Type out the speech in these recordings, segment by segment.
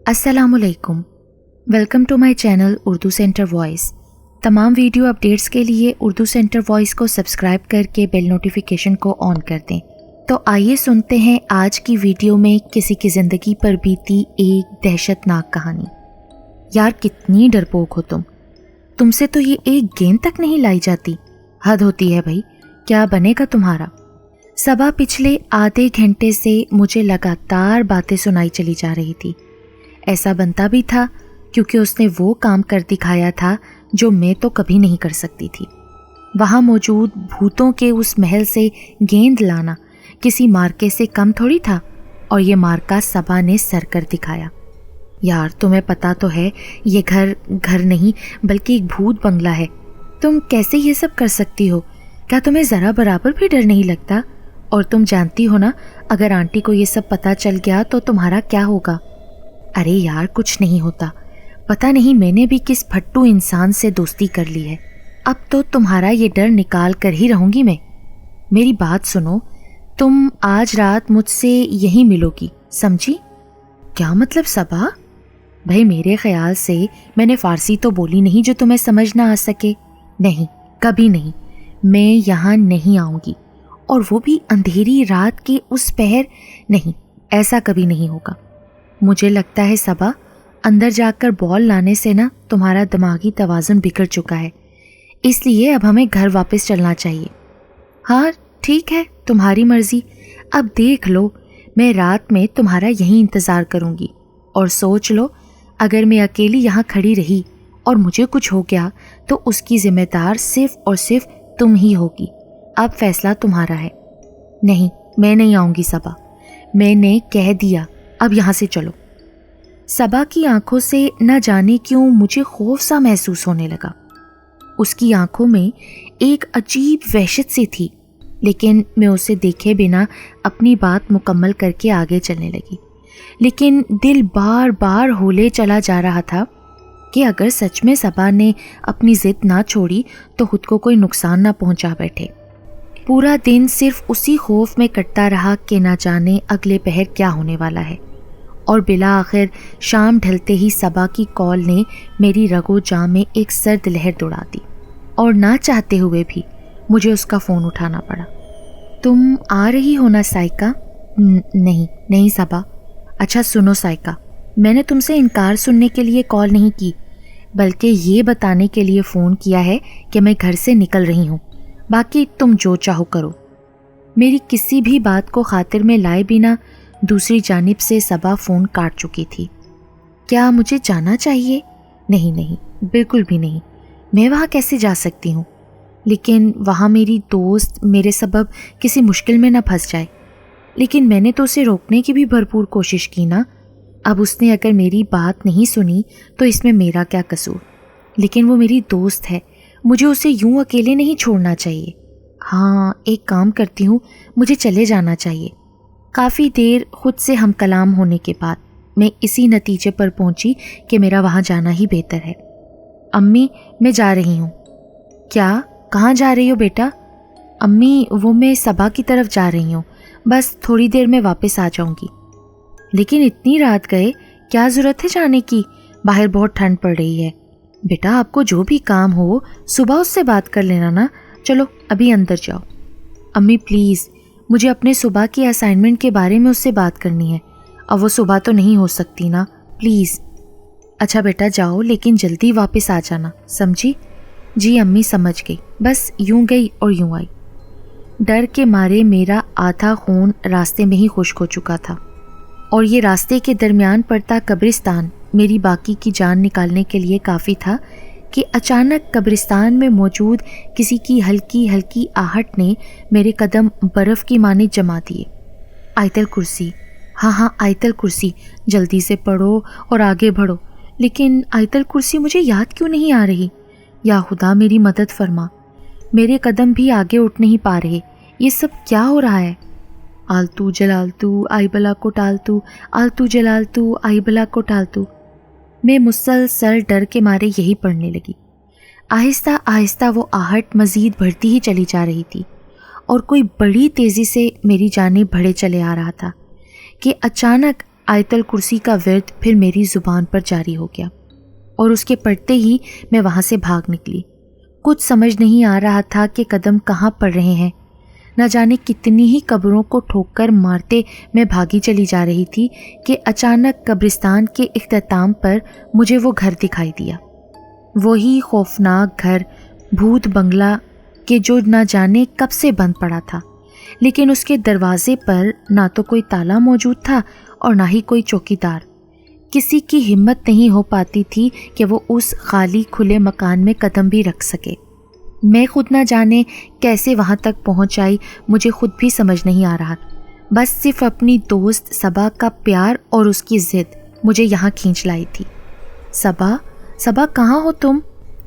अस्सलाम वालेकुम, welcome to my channel Urdu center voice. तमाम वीडियो अपडेट्स के लिए उर्दू सेंटर वॉइस को सब्सक्राइब करके बेल नोटिफिकेशन को ऑन कर दें। तो आइए सुनते हैं आज की वीडियो में किसी की ज़िंदगी पर बीती एक दहशतनाक कहानी। यार कितनी डरपोक हो तुमसे तो ये एक गेंद तक नहीं लाई जाती। हद होती है भाई, क्या बनेगा तुम्हारा। सबा पिछले आधे घंटे से मुझे लगातार बातें सुनाई चली जा रही थी। ऐसा बनता भी था क्योंकि उसने वो काम कर दिखाया था जो मैं तो कभी नहीं कर सकती थी। वहाँ मौजूद भूतों के उस महल से गेंद लाना किसी मार्के से कम थोड़ी था, और ये मार्का सबा ने सर कर दिखाया। यार तुम्हें पता तो है ये घर नहीं बल्कि एक भूत बंगला है। तुम कैसे ये सब कर सकती हो? क्या तुम्हें ज़रा बराबर भी डर नहीं लगता? और तुम जानती हो ना, अगर आंटी को ये सब पता चल गया तो तुम्हारा क्या होगा? अरे यार कुछ नहीं होता, पता नहीं मैंने भी किस फट्टू इंसान से दोस्ती कर ली है। अब तो तुम्हारा ये डर निकाल कर ही रहूंगी मैं। मेरी बात सुनो, तुम आज रात मुझसे यहीं मिलोगी, समझी? क्या मतलब सबा? भाई मेरे ख्याल से मैंने फारसी तो बोली नहीं जो तुम्हें समझ ना आ सके। नहीं, कभी नहीं, मैं यहाँ नहीं आऊँगी, और वो भी अंधेरी रात के उस पहर। नहीं, ऐसा कभी नहीं होगा। मुझे लगता है सबा, अंदर जाकर बॉल लाने से ना तुम्हारा दिमागी तवाज़ुन बिगड़ चुका है, इसलिए अब हमें घर वापस चलना चाहिए। हाँ ठीक है, तुम्हारी मर्जी। अब देख लो, मैं रात में तुम्हारा यहीं इंतज़ार करूँगी। और सोच लो, अगर मैं अकेली यहाँ खड़ी रही और मुझे कुछ हो गया तो उसकी जिम्मेदार सिर्फ और सिर्फ तुम ही होगी। अब फैसला तुम्हारा है। नहीं, मैं नहीं आऊँगी सबा, मैंने कह दिया। अब यहाँ से चलो। सबा की आंखों से न जाने क्यों मुझे खौफ सा महसूस होने लगा। उसकी आंखों में एक अजीब वहशत सी थी, लेकिन मैं उसे देखे बिना अपनी बात मुकम्मल करके आगे चलने लगी। लेकिन दिल बार बार होले चला जा रहा था कि अगर सच में सबा ने अपनी जिद ना छोड़ी तो खुद को कोई नुकसान ना पहुंचा बैठे। पूरा दिन सिर्फ उसी खौफ में कटता रहा कि ना जाने अगले पहर क्या होने वाला है। और बिला आखिर शाम ढलते ही सबा की कॉल ने मेरी रगो जां में एक सर्द लहर दौड़ा दी, और ना चाहते हुए भी मुझे उसका फ़ोन उठाना पड़ा। तुम आ रही हो ना साइका? नहीं सबा। अच्छा सुनो साइका, मैंने तुमसे इनकार सुनने के लिए कॉल नहीं की, बल्कि ये बताने के लिए फ़ोन किया है कि मैं घर से निकल रही हूँ। बाकी तुम जो चाहो करो। मेरी किसी भी बात को खातिर में लाए बिना दूसरी जानिब से सबा फ़ोन काट चुकी थी। क्या मुझे जाना चाहिए? नहीं, बिल्कुल भी नहीं। मैं वहाँ कैसे जा सकती हूँ? लेकिन वहाँ मेरी दोस्त मेरे सबब किसी मुश्किल में ना फंस जाए। लेकिन मैंने तो उसे रोकने की भी भरपूर कोशिश की ना। अब उसने अगर मेरी बात नहीं सुनी तो इसमें मेरा क्या कसूर? लेकिन वो मेरी दोस्त है, मुझे उसे यूं अकेले नहीं छोड़ना चाहिए। हाँ, एक काम करती हूँ, मुझे चले जाना चाहिए। काफ़ी देर खुद से हम कलाम होने के बाद मैं इसी नतीजे पर पहुँची कि मेरा वहाँ जाना ही बेहतर है। अम्मी, मैं जा रही हूँ। क्या? कहाँ जा रही हो बेटा? अम्मी, वो मैं सबा की तरफ जा रही हूँ, बस थोड़ी देर में वापस आ जाऊँगी। लेकिन इतनी रात गए, क्या ज़रूरत है जाने की? बाहर बहुत ठंड पड़ रही है। बेटा आपको जो भी काम हो सुबह उससे बात कर लेना ना। चलो अभी अंदर जाओ। अम्मी प्लीज़, मुझे अपने सुबह की असाइनमेंट के बारे में उससे बात करनी है। अब वो सुबह तो नहीं हो सकती ना, प्लीज़। अच्छा बेटा जाओ, लेकिन जल्दी वापस आ जाना, समझी? जी अम्मी समझ गई। बस यूं गई और यूं आई। डर के मारे मेरा आधा खून रास्ते में ही खुश्क हो चुका था, और ये रास्ते के दरमियान पड़ता कब्रिस्तान मेरी बाकी की जान निकालने के लिए काफ़ी था कि अचानक कब्रिस्तान में मौजूद किसी की हल्की हल्की आहट ने मेरे कदम बर्फ़ की माने जमा दिए। आयतल कुर्सी, हाँ आयतल कुर्सी, जल्दी से पढ़ो और आगे बढ़ो। लेकिन आयतल कुर्सी मुझे याद क्यों नहीं आ रही? या खुदा मेरी मदद फरमा, मेरे कदम भी आगे उठ नहीं पा रहे। ये सब क्या हो रहा है? आलतू जलालतू आई बला को टालतू, आलतू जलालतू आई बला को टालतू। मैं मुसलसल डर के मारे यही पढ़ने लगी। आहिस्ता आहिस्ता वो आहट मज़ीद बढ़ती ही चली जा रही थी, और कोई बड़ी तेज़ी से मेरी जानिब बढ़े चले आ रहा था कि अचानक आयतल कुर्सी का विर्द फिर मेरी ज़ुबान पर जारी हो गया और उसके पढ़ते ही मैं वहाँ से भाग निकली। कुछ समझ नहीं आ रहा था कि कदम कहाँ पड़ रहे हैं। न जाने कितनी ही कब्रों को ठोकर मारते मैं भागी चली जा रही थी कि अचानक कब्रिस्तान के इख्तिताम पर मुझे वो घर दिखाई दिया। वही खौफनाक घर, भूत बंगला कि जो न जाने कब से बंद पड़ा था, लेकिन उसके दरवाजे पर ना तो कोई ताला मौजूद था और ना ही कोई चौकीदार। किसी की हिम्मत नहीं हो पाती थी कि वो उस खाली खुले मकान में कदम भी रख सके। मैं खुद ना जाने कैसे वहाँ तक पहुँच आई, मुझे खुद भी समझ नहीं आ रहा। बस सिर्फ अपनी दोस्त सबा का प्यार और उसकी ज़िद मुझे यहाँ खींच लाई थी। सबा, सबा कहाँ हो तुम?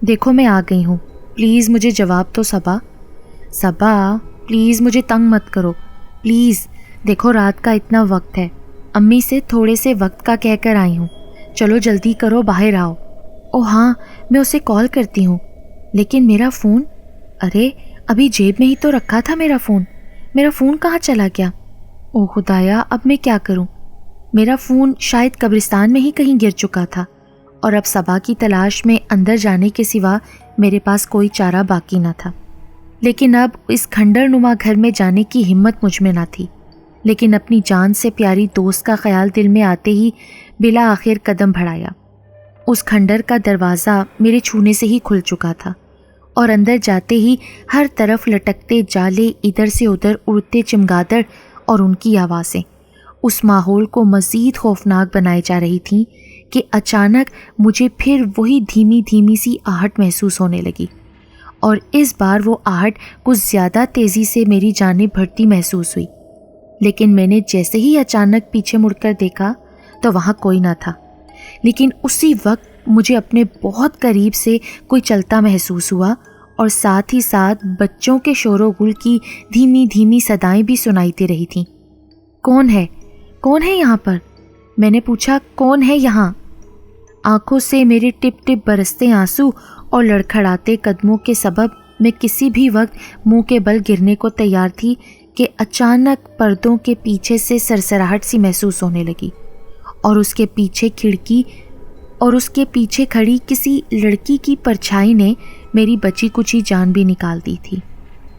देखो मैं आ गई हूँ, प्लीज़ मुझे जवाब दो सबा। सबा प्लीज़ मुझे तंग मत करो, प्लीज़। देखो रात का इतना वक्त है, अम्मी से थोड़े से वक्त का कह कर आई हूँ, चलो जल्दी करो, बाहर आओ। ओह हाँ, मैं उसे कॉल करती हूँ, लेकिन मेरा फ़ोन, अरे अभी जेब में ही तो रखा था मेरा फ़ोन कहाँ चला गया? ओह खुदाया, अब मैं क्या करूँ? मेरा फ़ोन शायद कब्रिस्तान में ही कहीं गिर चुका था और अब सबा की तलाश में अंदर जाने के सिवा मेरे पास कोई चारा बाकी न था। लेकिन अब इस खंडर नुमा घर में जाने की हिम्मत मुझ में न थी। लेकिन अपनी जान से प्यारी दोस्त का ख्याल दिल में आते ही बिला आखिर कदम बढ़ाया। उस खंडर का दरवाज़ा मेरे छूने से ही खुल चुका था और अंदर जाते ही हर तरफ लटकते जाले, इधर से उधर उड़ते चमगादड़ और उनकी आवाज़ें उस माहौल को मज़ीद खौफनाक बनाए जा रही थीं कि अचानक मुझे फिर वही धीमी धीमी सी आहट महसूस होने लगी और इस बार वो आहट कुछ ज़्यादा तेज़ी से मेरी जानिब बढ़ती महसूस हुई। लेकिन मैंने जैसे ही अचानक पीछे मुड़कर देखा तो वहाँ कोई ना था, लेकिन उसी वक्त मुझे अपने बहुत करीब से कोई चलता महसूस हुआ और साथ ही साथ बच्चों के शोरो गुल की धीमी धीमी सदाएं भी सुनाई दे रही थीं। कौन है यहाँ पर? मैंने पूछा, कौन है यहाँ? आंखों से मेरे टिप टिप बरसते आंसू और लड़खड़ाते कदमों के सबब मैं किसी भी वक्त मुंह के बल गिरने को तैयार थी कि अचानक पर्दों के पीछे से सरसराहट सी महसूस होने लगी और उसके पीछे खिड़की और उसके पीछे खड़ी किसी लड़की की परछाई ने मेरी बची कुची जान भी निकाल दी थी।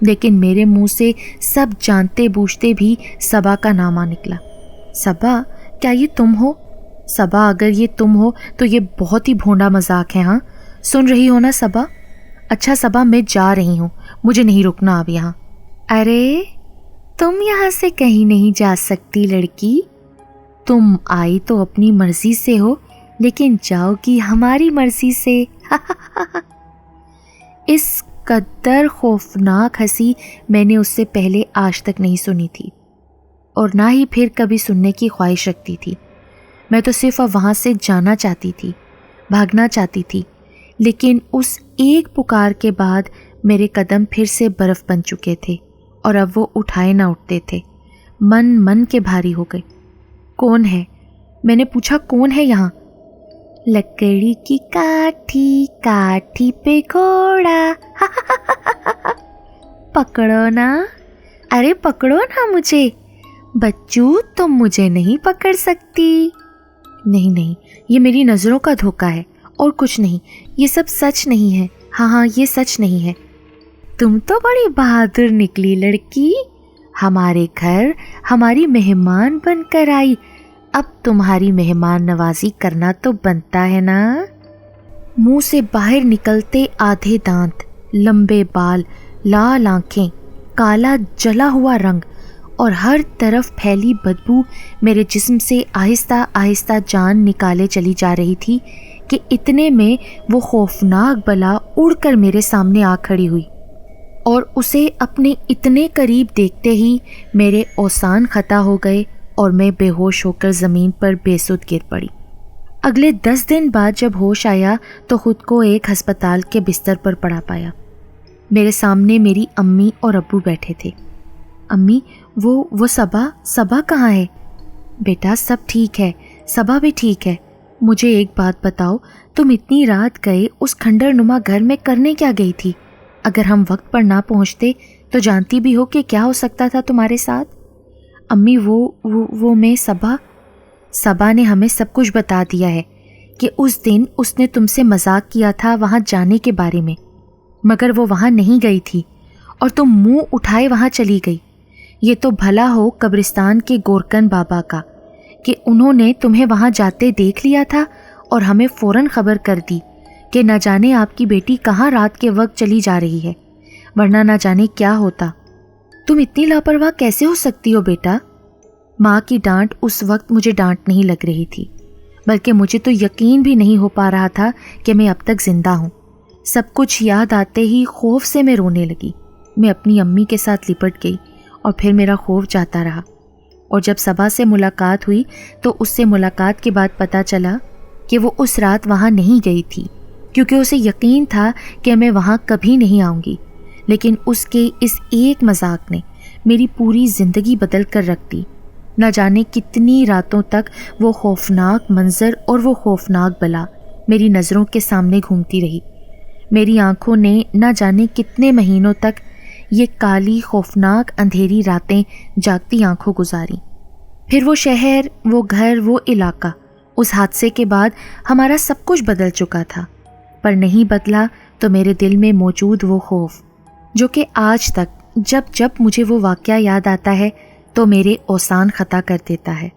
लेकिन मेरे मुंह से सब जानते बूझते भी सबा का नाम आ निकला। सबा, क्या ये तुम हो? सबा, अगर ये तुम हो तो ये बहुत ही भोंडा मजाक है। हाँ, सुन रही हो ना सबा? अच्छा सबा, मैं जा रही हूँ, मुझे नहीं रुकना अब यहाँ। अरे तुम यहाँ से कहीं नहीं जा सकती लड़की, तुम आई तो अपनी मर्जी से हो, लेकिन जाओगी हमारी मर्जी से। इस कद्दर खौफनाक हंसी मैंने उससे पहले आज तक नहीं सुनी थी और ना ही फिर कभी सुनने की ख्वाहिश रखती थी। मैं तो सिर्फ अब वहाँ से जाना चाहती थी, भागना चाहती थी, लेकिन उस एक पुकार के बाद मेरे कदम फिर से बर्फ़ बन चुके थे और अब वो उठाए ना उठते थे। मन के भारी हो गए। कौन है? मैंने पूछा, कौन है यहाँ? लकड़ी की काठी, काठी पे घोड़ा, पकड़ो ना, अरे पकड़ो ना मुझे। बच्चू, तुम मुझे नहीं पकड़ सकती। नहीं, ये मेरी नज़रों का धोखा है और कुछ नहीं, ये सब सच नहीं है। हाँ, ये सच नहीं है। तुम तो बड़ी बहादुर निकली लड़की, हमारे घर हमारी मेहमान बनकर आई, अब तुम्हारी मेहमान नवाजी करना तो बनता है ना। मुंह से बाहर निकलते आधे दांत, लंबे बाल, लाल आंखें, काला जला हुआ रंग और हर तरफ फैली बदबू मेरे जिस्म से आहिस्ता आहिस्ता जान निकाले चली जा रही थी कि इतने में वो खौफनाक बला उड़कर मेरे सामने आ खड़ी हुई और उसे अपने इतने करीब देखते ही मेरे औसान खता हो गए और मैं बेहोश होकर ज़मीन पर बेसुध गिर पड़ी। अगले 10 दिन बाद जब होश आया तो ख़ुद को एक हस्पताल के बिस्तर पर पड़ा पाया। मेरे सामने मेरी अम्मी और अब्बू बैठे थे। अम्मी, वो सबा कहाँ है? बेटा सब ठीक है, सबा भी ठीक है। मुझे एक बात बताओ, तुम इतनी रात गए उस खंडर नुमा घर में करने क्या गई थी? अगर हम वक्त पर ना पहुँचते तो जानती भी हो कि क्या हो सकता था तुम्हारे साथ। अम्मी, वो मैं صبا نے ہمیں سب کچھ بتا دیا ہے کہ اس دن اس نے تم سے مذاق کیا تھا وہاں جانے کے بارے میں، مگر وہ وہاں نہیں گئی تھی اور تم منہ اٹھائے وہاں چلی گئی۔ یہ تو بھلا ہو قبرستان کے گورکن بابا کا کہ انہوں نے تمہیں وہاں جاتے دیکھ لیا تھا اور ہمیں فوراً خبر کر دی کہ نہ جانے آپ کی بیٹی کہاں رات کے وقت چلی جا رہی ہے، ورنہ نہ جانے کیا ہوتا۔ تم اتنی لاپرواہ کیسے ہو سکتی ہو بیٹا؟ ماں کی ڈانٹ اس وقت مجھے ڈانٹ نہیں لگ رہی تھی، بلکہ مجھے تو یقین بھی نہیں ہو پا رہا تھا کہ میں اب تک زندہ ہوں۔ سب کچھ یاد آتے ہی خوف سے میں رونے لگی۔ میں اپنی امی کے ساتھ لپٹ گئی اور پھر میرا خوف جاتا رہا، اور جب صبا سے ملاقات ہوئی تو اس سے ملاقات کے بعد پتہ چلا کہ وہ اس رات وہاں نہیں گئی تھی، کیونکہ اسے یقین تھا کہ میں وہاں کبھی نہیں آؤں گی۔ لیکن اس کے اس ایک مذاق نے میری پوری زندگی بدل کر رکھ دی۔ نہ جانے کتنی راتوں تک وہ خوفناک منظر اور وہ خوفناک بلا میری نظروں کے سامنے گھومتی رہی۔ میری آنکھوں نے نہ جانے کتنے مہینوں تک یہ کالی خوفناک اندھیری راتیں جاگتی آنکھوں گزاری۔ پھر وہ شہر، وہ گھر، وہ علاقہ، اس حادثے کے بعد ہمارا سب کچھ بدل چکا تھا، پر نہیں بدلا تو میرے دل میں موجود وہ خوف جو کہ آج تک جب جب مجھے وہ واقعہ یاد آتا ہے تو میرے اوسان خطا کر دیتا ہے۔